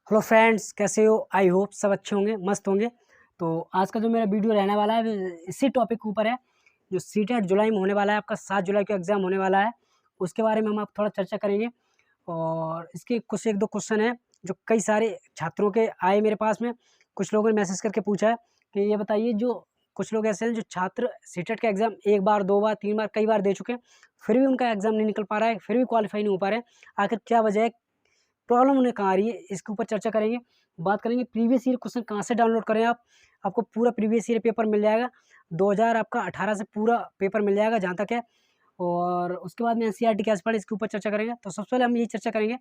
Hello friends, कैसे हो? I hope सब अच्छे होंगे, मस्त होंगे। तो आज का जो मेरा वीडियो रहने वाला है वो इसी टॉपिक के ऊपर है। जो सीटेट जुलाई में होने वाला है, आपका 7 जुलाई को एग्ज़ाम होने वाला है, उसके बारे में हम आप थोड़ा चर्चा करेंगे। और इसके कुछ 1-2 क्वेश्चन हैं जो कई सारे छात्रों के आए मेरे पास में। कुछ लोगों ने मैसेज करके पूछा है कि ये बताइए, जो कुछ लोग ऐसे हैं जो छात्र सीटेट का एग्ज़ाम 1 बार, 2 बार, 3 बार, कई बार दे चुके हैं, फिर भी उनका एग्ज़ाम नहीं निकल पा रहा है, फिर भी क्वालीफाई नहीं हो पा रहे हैं। आखिर क्या वजह है? प्रॉब्लम उन्हें कहाँ आ रही है? इसके ऊपर चर्चा करेंगे। बात करेंगे प्रीवियस ईयर क्वेश्चन कहाँ से डाउनलोड करें आप। आपको पूरा प्रीवियस ईयर पेपर मिल जाएगा। 2018 से पूरा पेपर मिल जाएगा जहाँ तक है। और उसके बाद में एनसीईआरटी कैसे पढ़ें, इसके ऊपर चर्चा करेंगे। तो सबसे पहले हम यही चर्चा करेंगे।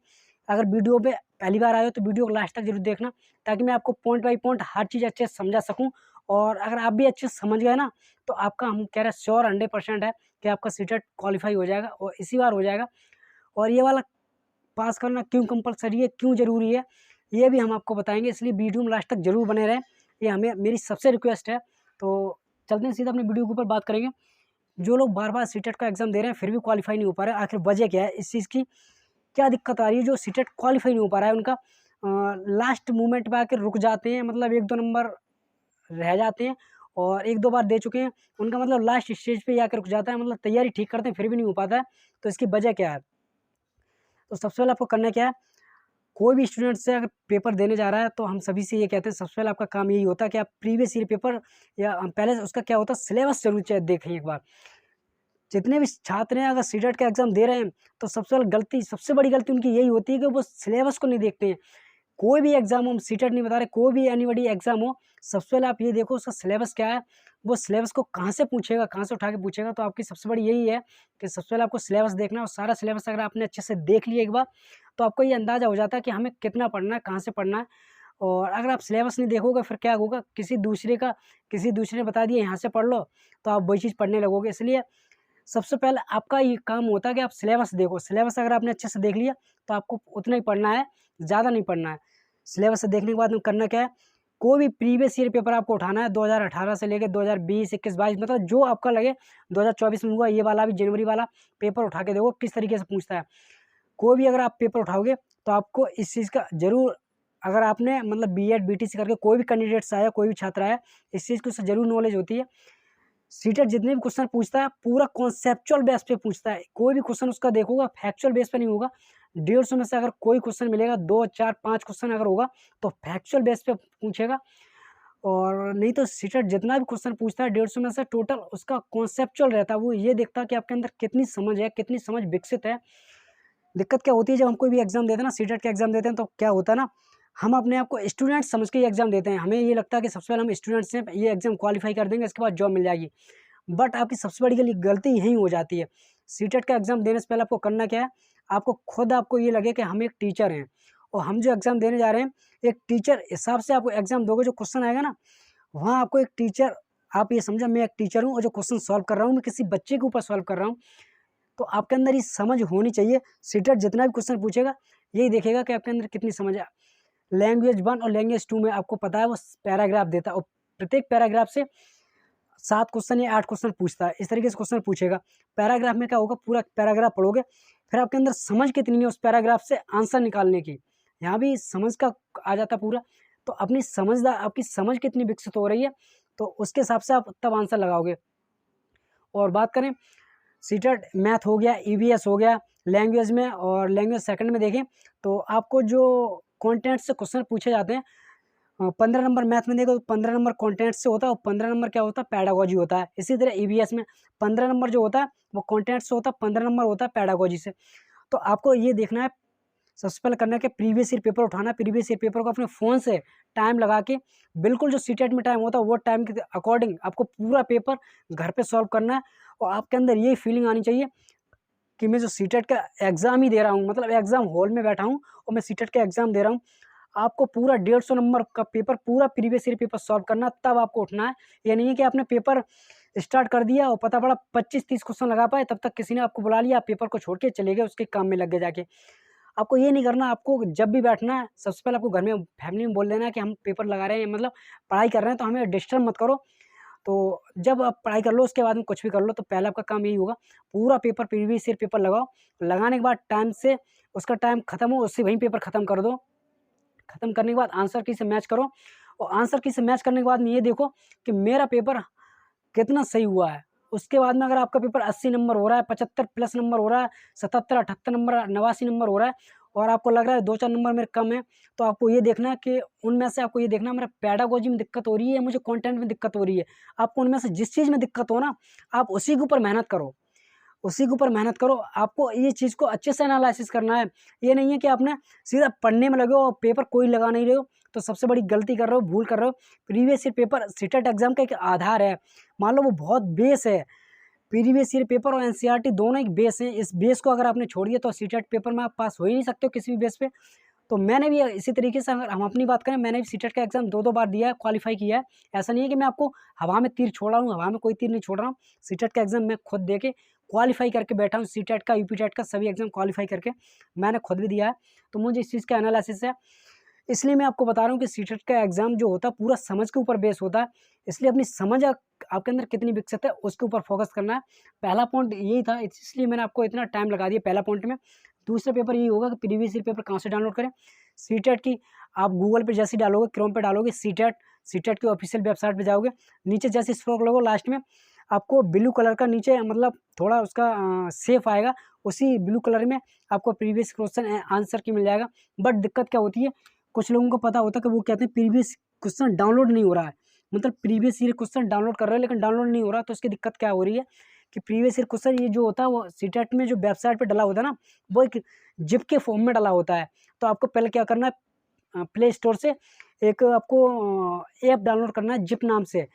अगर वीडियो पे पहली बार आए हो तो वीडियो को लास्ट तक ज़रूर देखना, ताकि मैं आपको पॉइंट बाय पॉइंट हर चीज़ अच्छे से समझा सकूँ। और अगर आप भी अच्छे से समझ गए ना, तो आपका हम कह रहे हैं श्योर 100% है कि आपका सीटेट क्वालीफाई हो जाएगा और इसी बार हो जाएगा। और ये वाला पास करना क्यों कंपल्सरी है, क्यों ज़रूरी है, ये भी हम आपको बताएँगे, इसलिए वीडियो में लास्ट तक ज़रूर बने रहें। ये हमें मेरी सबसे रिक्वेस्ट है। तो चलते हैं सीधा अपने वीडियो के ऊपर बात करेंगे। जो लोग बार-बार सीटेट का एग्ज़ाम दे रहे हैं, फिर भी क्वालीफाई नहीं हो पा रहे हैं, आखिर वजह क्या है? इस चीज़ की क्या दिक्कत आ रही है जो सीटेट क्वालीफाई नहीं हो पा रहा है उनका? लास्ट मोमेंट पे आके रुक जाते हैं, मतलब 1-2 नंबर रह जाते हैं। और 1-2 बार दे चुके हैं, उनका मतलब लास्ट स्टेज पे ही आके रुक जाता है, मतलब तैयारी ठीक करते हैं, फिर भी नहीं हो पाता है। तो इसकी वजह क्या है? तो सबसे पहले आपको करना क्या है? कोई भी स्टूडेंट से अगर पेपर देने जा रहा है, तो हम सभी से ये कहते हैं, सबसे पहले आपका काम यही होता है कि आप प्रीवियस ईयर पेपर या पहले उसका क्या होता है, सिलेबस ज़रूर देखें एक बार। जितने भी छात्र हैं, अगर सीटेट का एग्ज़ाम दे रहे हैं, तो सबसे बड़ी गलती उनकी यही होती है कि वो सिलेबस को नहीं देखते हैं। कोई भी एग्ज़ाम हो, हम सीटेट नहीं बता रहे, कोई भी एनीबॉडी एग्ज़ाम हो, सबसे पहले आप ये देखो उसका सिलेबस क्या है, वो सिलेबस को कहाँ से पूछेगा, कहाँ से उठा के पूछेगा। तो आपकी सबसे बड़ी यही है कि सबसे पहले आपको सिलेबस देखना है, और सारा सिलेबस अगर आपने अच्छे से देख लिया एक बार, तो आपको ये अंदाज़ा हो जाता है कि हमें कितना पढ़ना है, कहाँ से पढ़ना है। और अगर आप सिलेबस नहीं देखोगे, फिर क्या होगा, किसी दूसरे ने बता दिया यहाँ से पढ़ लो, तो आप वही चीज़ पढ़ने लगोगे। इसलिए सबसे पहले आपका ये काम होता है कि आप सिलेबस देखो। सिलेबस अगर आपने अच्छे से देख लिया, तो आपको उतना ही पढ़ना है, ज़्यादा नहीं पढ़ना है। सिलेबस से देखने के बाद में करना क्या है, कोई भी प्रीवियस ईयर पेपर आपको उठाना है, 2018 से लेके 2020, 21, 22, मतलब जो आपका लगे। 2024 में हुआ ये वाला भी, जनवरी वाला पेपर उठा के देखो किस तरीके से पूछता है। कोई भी अगर आप पेपर उठाओगे, तो आपको इस चीज़ का ज़रूर, अगर आपने मतलब बीएड, बीटीसी करके कोई भी कैंडिडेट्स आया, कोई भी छात्र आया, इस चीज़ की उससे ज़रूर नॉलेज होती है। सीटेट जितने भी क्वेश्चन पूछता है, पूरा कॉन्सेप्चुअल बेस पे पूछता है। कोई भी क्वेश्चन उसका देखोगे फैक्चुअल बेस पे नहीं होगा। 150 में से अगर कोई क्वेश्चन मिलेगा, 2, 4, 5 क्वेश्चन अगर होगा, तो फैक्चुअल बेस पे पूछेगा। और नहीं तो सीटेट जितना भी क्वेश्चन पूछता है, 150 में से टोटल उसका कॉन्सेप्चुअल रहता है। वो ये देखता है कि आपके अंदर कितनी समझ है, कितनी समझ विकसित है। दिक्कत क्या होती है, जब हम कोई भी एग्ज़ाम देते हैं ना, सीटेट का एग्ज़ाम देते हैं, तो क्या होता है ना, हम अपने आप को स्टूडेंट समझ के ये एग्ज़ाम देते हैं। हमें ये लगता है कि सबसे पहले हम स्टूडेंट्स हैं, ये एग्ज़ाम क्वालीफाई कर देंगे, इसके बाद जॉब मिल जाएगी। बट आपकी सबसे बड़ी गलती यहीं हो जाती है। सीटेट का एग्ज़ाम देने से पहले आपको करना क्या है, आपको ये लगे कि हम एक टीचर हैं, और हम जो एग्ज़ाम देने जा रहे हैं, एक टीचर हिसाब से आप एग्ज़ाम दोगे। जो क्वेश्चन आएगा ना, वहाँ आपको एक टीचर, आप ये समझो मैं एक टीचर हूँ, और जो क्वेश्चन सॉल्व कर रहा हूँ, मैं किसी बच्चे के ऊपर सॉल्व कर रहा हूँ। तो आपके अंदर ये समझ होनी चाहिए। सीटेट जितना भी क्वेश्चन पूछेगा, यही देखेगा कि आपके अंदर कितनी समझ है। लैंग्वेज 1 और लैंग्वेज 2 में आपको पता है वो पैराग्राफ देता है, और प्रत्येक पैराग्राफ से 7 क्वेश्चन या 8 क्वेश्चन पूछता है। इस तरीके से क्वेश्चन पूछेगा। पैराग्राफ में क्या होगा, पूरा पैराग्राफ पढ़ोगे, फिर आपके अंदर समझ कितनी है उस पैराग्राफ से आंसर निकालने की, यहाँ भी समझ का आ जाता पूरा। तो आपकी समझ कितनी विकसित हो रही है, तो उसके हिसाब से आप तब आंसर लगाओगे। और बात करें, सीटेट मैथ हो गया, ईवीएस हो गया, लैंग्वेज में, और लैंग्वेज सेकंड में देखें, तो आपको जो कंटेंट से क्वेश्चन पूछे जाते हैं, 15 नंबर मैथ में देखो तो 15 नंबर कंटेंट से होता है, और 15 नंबर क्या होता है, पैडागोजी होता है। इसी तरह ईवीएस में 15 नंबर जो होता है वो कंटेंट से होता है, 15 नंबर होता है पैडागोजी से। तो आपको ये देखना है, सबसे पहले करना है कि प्रीवियस ईयर पेपर उठाना है। प्रीवियस ईयर पेपर को अपने फ़ोन से टाइम लगा के, बिल्कुल जो सीटेट में टाइम होता है वो टाइम के अकॉर्डिंग आपको पूरा पेपर घर पे सॉल्व करना है। और आपके अंदर यही फीलिंग आनी चाहिए कि मैं जो सीटेट का एग्ज़ाम ही दे रहा हूँ, मतलब एग्ज़ाम हॉल में बैठा हूँ और मैं सीटेट का एग्ज़ाम दे रहा हूँ। आपको पूरा 150 नंबर का पेपर, पूरा प्रीवियस ईयर पेपर सॉल्व करना है, तब आपको उठना है। ये नहीं है कि आपने पेपर स्टार्ट कर दिया और पता पड़ा 25-30 क्वेश्चन लगा पाए, तब तक किसी ने आपको बुला लिया, आप पेपर को छोड़ के चले गए, उसके काम में लग गए जाके। आपको ये नहीं करना। आपको जब भी बैठना है, सबसे पहले आपको घर में फैमिली में बोल देना है कि हम पेपर लगा रहे हैं, मतलब पढ़ाई कर रहे हैं, तो हमें डिस्टर्ब मत करो। तो जब आप पढ़ाई कर लो, उसके बाद में कुछ भी कर लो, तो पहले आपका काम यही होगा, पूरा पेपर, प्रीवियस ईयर पेपर लगाओ। लगाने के बाद टाइम से उसका टाइम खत्म हो, उससे वहीं पेपर खत्म कर दो। ख़त्म करने के बाद आंसर की से मैच करो, और आंसर की से मैच करने के बाद में ये देखो कि मेरा पेपर कितना सही हुआ है। उसके बाद में अगर आपका पेपर 80 नंबर हो रहा है, 75 प्लस नंबर हो रहा है, 77, 78 नंबर, 89 नंबर हो रहा है, और आपको लग रहा है 2-4 नंबर मेरे कम है, तो आपको ये देखना है कि उनमें से आपको ये देखना है मेरा पेडागोजी में दिक्कत हो रही है या मुझे कंटेंट में दिक्कत हो रही है। आपको उनमें से जिस चीज़ में दिक्कत हो ना, आप उसी के ऊपर मेहनत करो, उसी के ऊपर मेहनत करो। आपको ये चीज़ को अच्छे से एनालिसिस करना है। ये नहीं है कि आपने सीधा पढ़ने में लगे हो और पेपर कोई लगा नहीं रहे हो, तो सबसे बड़ी गलती कर रहे हो, भूल कर रहे हो। Previous year paper CTET exam का एक आधार है, मान लो वो बहुत बेस है। प्रीवियस ईयर पेपर और एनसीईआरटी दोनों एक बेस हैं। इस बेस को अगर आपने छोड़ दिया तो सीटेट पेपर में आप पास हो ही नहीं सकते हो किसी भी बेस पे। तो मैंने भी इसी तरीके से, अगर हम अपनी बात करें, मैंने भी सीटेट का एग्जाम 2-2 बार दिया है, क्वालिफाई किया है। ऐसा नहीं है कि मैं आपको हवा में तीर छोड़ रहा हूँ, हवा में कोई तीर नहीं छोड़ रहा हूँ। सीटेट का एग्जाम मैं खुद दे के क्वालिफाई करके बैठा हूँ। सीटेट का, यूपीटेट का सभी एग्जाम क्वालिफाई करके मैंने खुद भी दिया है, तो मुझे इस चीज़ का एनालिसिस है। इसलिए मैं आपको बता रहा हूँ कि सीटेट का एग्जाम जो होता है पूरा समझ के ऊपर बेस होता है। इसलिए अपनी समझ आपके अंदर कितनी विकसित है उसके ऊपर फोकस करना है। पहला पॉइंट यही था, इसलिए मैंने आपको इतना टाइम लगा दिया पहला पॉइंट में। दूसरा पेपर यही होगा कि प्रीवियस ईयर पेपर कहाँ से डाउनलोड करें। सीटेट की आप गूगल पे जैसे डालोगे, क्रोम पे डालोगे सीटेट, सीटेट की ऑफिशियल वेबसाइट पे जाओगे, नीचे जैसे स्क्रॉल करोगे लास्ट में आपको ब्लू कलर का नीचे मतलब थोड़ा उसका सेफ आएगा, उसी ब्लू कलर में आपको प्रीवियस क्वेश्चन आंसर की मिल जाएगा। बट दिक्कत क्या होती है, कुछ लोगों को पता होता है कि वो कहते हैं प्रीवियस क्वेश्चन डाउनलोड नहीं हो रहा है, मतलब प्रीवियस ईयर क्वेश्चन डाउनलोड कर रहे हैं लेकिन डाउनलोड नहीं हो रहा। तो उसकी दिक्कत क्या हो रही है कि प्रीवियस ईयर क्वेश्चन ये जो होता है वो सीटेट में जो वेबसाइट पे डला होता है ना, वो एक जिप के फॉर्म में डला होता है। तो आपको पहले क्या करना है, प्ले स्टोर से एक आपको ऐप डाउनलोड करना है जिप नाम से।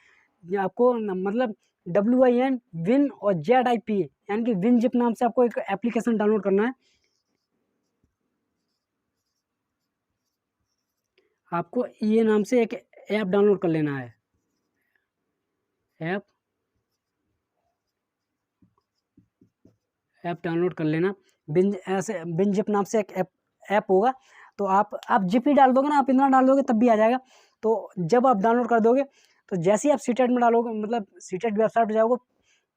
आपको मतलब WIN विन और ZIP यानी कि विन जिप नाम से आपको एक एप्लीकेशन डाउनलोड करना है। आपको ये नाम से एक ऐप डाउनलोड कर लेना है। ऐप डाउनलोड कर लेना। बिन जिप नाम से एक ऐप होगा। तो आप जिप ही डाल दोगे ना, आप इतना डाल दोगे तब भी आ जाएगा। तो जब आप डाउनलोड कर दोगे तो जैसे ही आप सीटेट में डालोगे, मतलब सीटेट वेबसाइट पर जाओगे,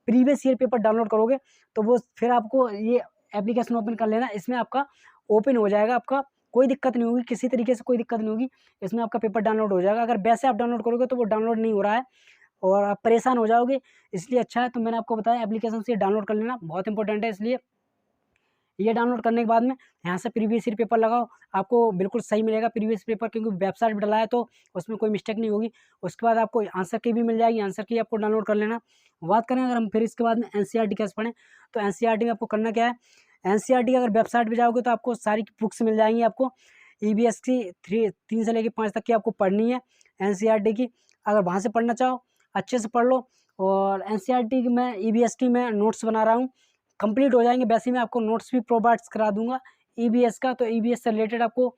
प्रीवियस ईयर पेपर डाउनलोड करोगे तो वो फिर आपको ये एप्लीकेशन ओपन कर लेना। इसमें आपका ओपन हो जाएगा, आपका कोई दिक्कत नहीं होगी, किसी तरीके से कोई दिक्कत नहीं होगी। इसमें आपका पेपर डाउनलोड हो जाएगा। अगर वैसे आप डाउनलोड करोगे तो वो डाउनलोड नहीं हो रहा है और आप परेशान हो जाओगे, इसलिए अच्छा है। तो मैंने आपको बताया एप्लीकेशन से डाउनलोड कर लेना, बहुत इंपॉर्टेंट है। इसलिए ये डाउनलोड करने के बाद में यहाँ से प्रीवियस ईयर पेपर लगाओ, आपको बिल्कुल सही मिलेगा प्रीवियस पेपर, क्योंकि वेबसाइट पर डला है तो उसमें कोई मिस्टेक नहीं होगी। उसके बाद आपको आंसर की भी मिल जाएगी, आंसर की आपको डाउनलोड कर लेना। बात करें अगर हम फिर इसके बाद में एनसीईआरटी कैसे पढ़ें, तो एनसीईआरटी में आपको करना क्या है, एनसीईआरटी अगर वेबसाइट पर जाओगे तो आपको सारी बुक्स मिल जाएंगी। आपको EVS की 3 से लेकर 5 तक की आपको पढ़नी है एनसीईआरटी की। अगर वहाँ से पढ़ना चाहो अच्छे से पढ़ लो। और एनसीईआरटी की मैं EVS की मैं नोट्स बना रहा हूँ, कंप्लीट हो जाएंगे। वैसे मैं आपको नोट्स भी प्रोवाइड करा दूंगा EVS का, तो EVS से रिलेटेड आपको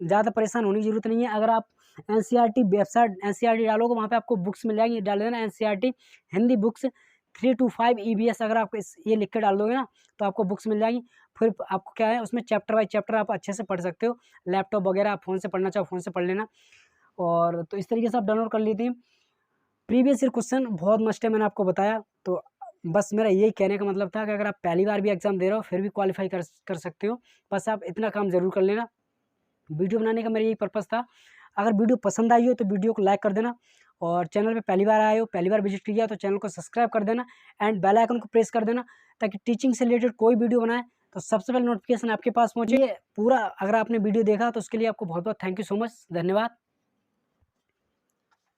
ज़्यादा परेशान होने की जरूरत नहीं है। अगर आप एनसीईआरटी वेबसाइट एनसीईआरटी डालोगे वहाँ पे आपको बुक्स मिल जाएगी, डाल देना NCERT Hindi books 3 to 5 EVS। अगर आप ये लिख के डाल दोगे ना तो आपको बुक्स मिल जाएगी। फिर आपको क्या है, उसमें चैप्टर बाई चैप्टर आप अच्छे से पढ़ सकते हो। लैपटॉप वगैरह आप फ़ोन से पढ़ना चाहो फ़ोन से पढ़ लेना। और तो इस तरीके से आप डाउनलोड कर लेते हैं। प्रीवियस ईयर क्वेश्चन बहुत मस्ट है, मैंने आपको बताया। तो बस मेरा यही कहने का मतलब था कि अगर आप पहली बार भी एग्ज़ाम दे रहे हो फिर भी क्वालिफाई कर सकते हो। बस आप इतना काम ज़रूर कर लेना। वीडियो बनाने का मेरा यही पर्पज़ था। अगर वीडियो पसंद आई हो तो वीडियो को लाइक कर देना, और चैनल पे पहली बार आए हो, पहली बार विजिट किया तो चैनल को सब्सक्राइब कर देना एंड बेल आइकन को प्रेस कर देना, ताकि टीचिंग से रिलेटेड कोई वीडियो बनाए तो सबसे पहले नोटिफिकेशन आपके पास पहुँचे। पूरा अगर आपने वीडियो देखा तो उसके लिए आपको बहुत बहुत थैंक यू सो मच, धन्यवाद।